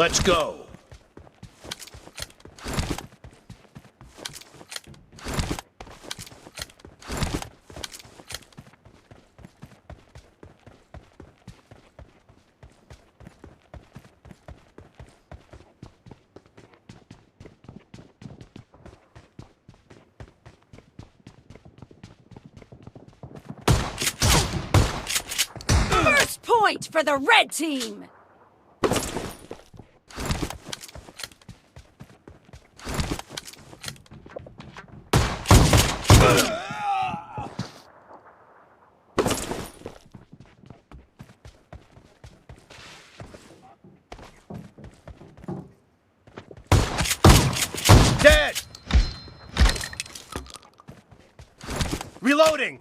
Let's go. First point for the red team! Dead! Reloading!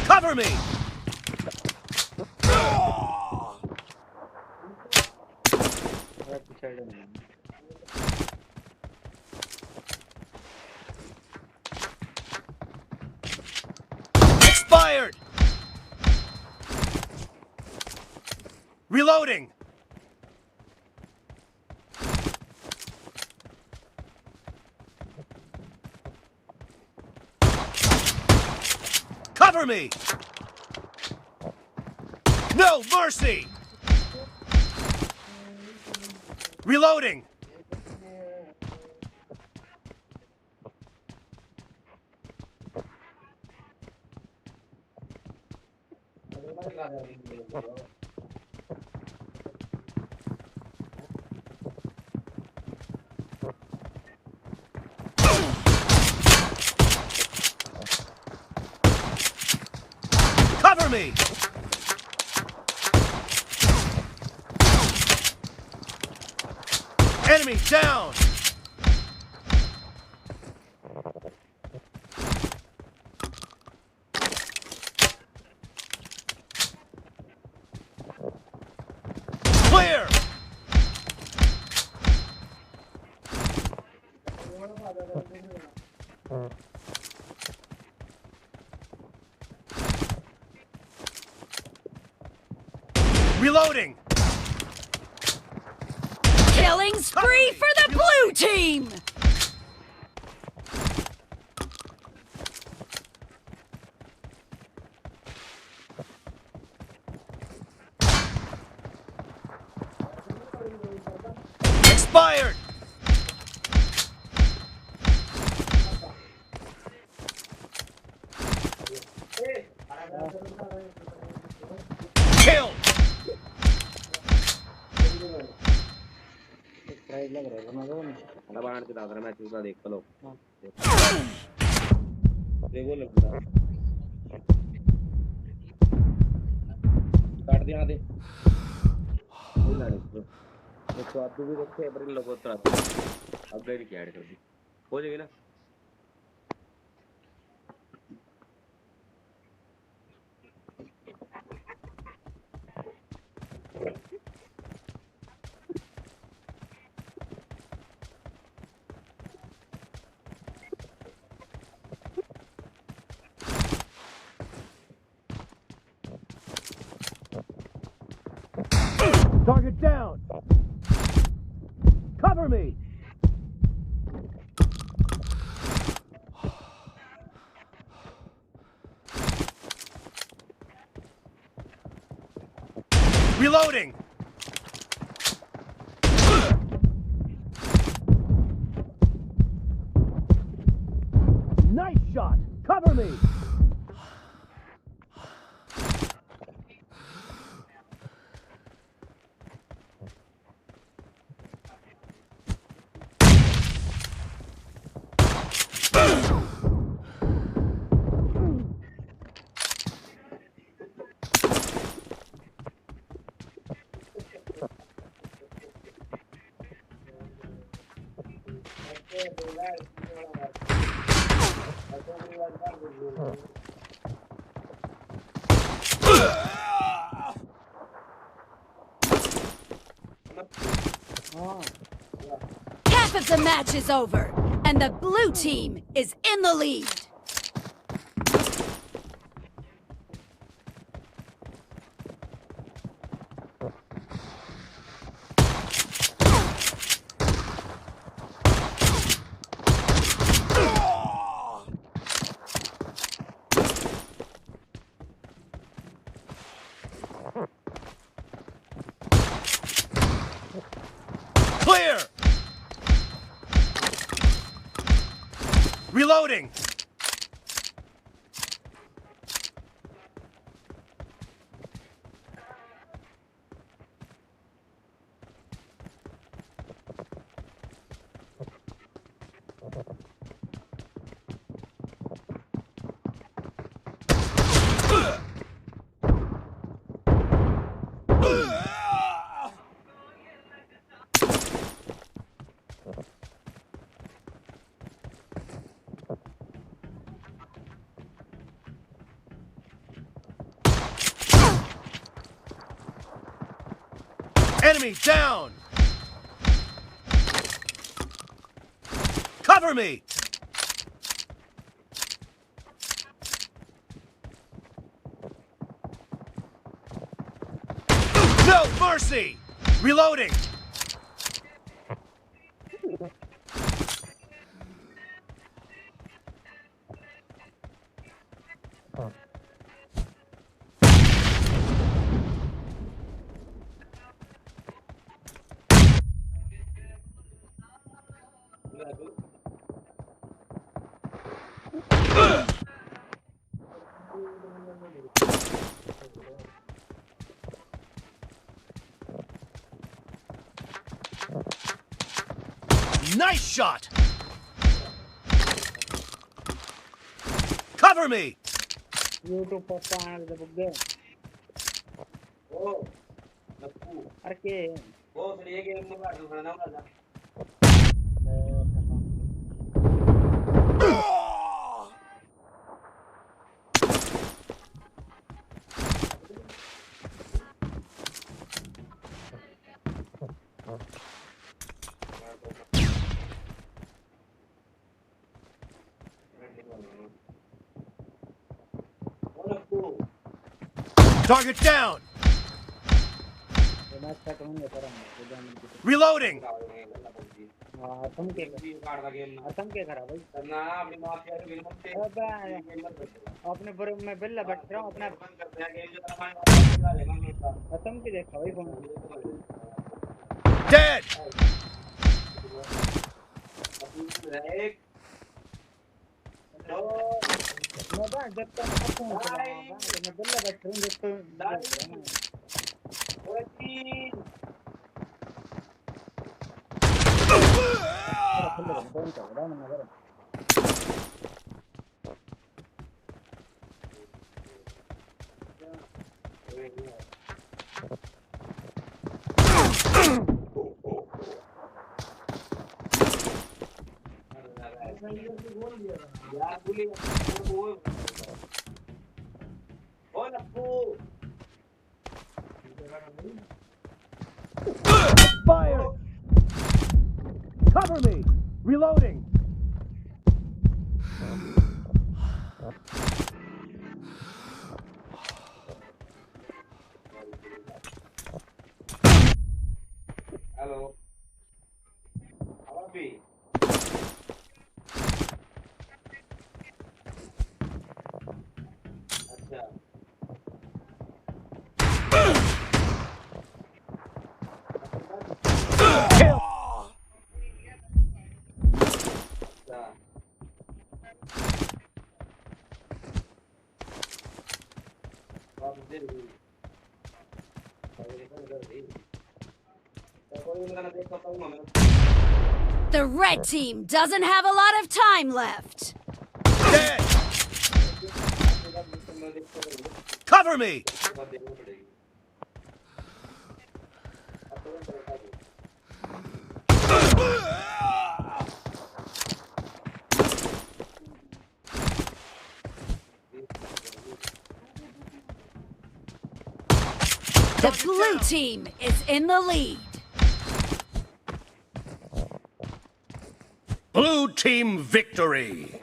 Cover me! Expired! Reloading! Cover me! No mercy! Reloading! Cover me! Enemy down! Clear! Reloading! Killing spree for the blue team! Expired! Kill! काट दिया दे तो आप भी देखे बड़ी लोगों तो update किया ऐड कर दी हो जाएगी ना Target down! Cover me! Reloading! Nice shot! Cover me! Half of The match is over, and the blue team is in the lead. Clear! Reloading! Enemy down! Cover me! No mercy! Reloading! Nice shot! Cover me! YouTube पप्पा आने दे बुग्गे ओ नक्कू अरे के वो फिर ये game में काट दूसरा नाम लगा Target down! ये मैच का कौन है करा Reloading! असम के खरा भाई करना अपनी मां के गेम मत खेल अपने पर मैं बिल्ला बैठ रहा हूं अपना बंद कर दिया गेम जो हमारे लेगा असम के देखा भाई कौन Dead! एक दो मैं बा जब तक फोन चला मैं बिल्ला बैठ रहा हूं जब तक और तीन यार भूली ओ Nakku Fire! Cover me! Reloading! Hello अभी अच्छा Kill! The red team doesn't have a lot of time left. Dead! Cover me! The blue team is in the lead. Blue team victory.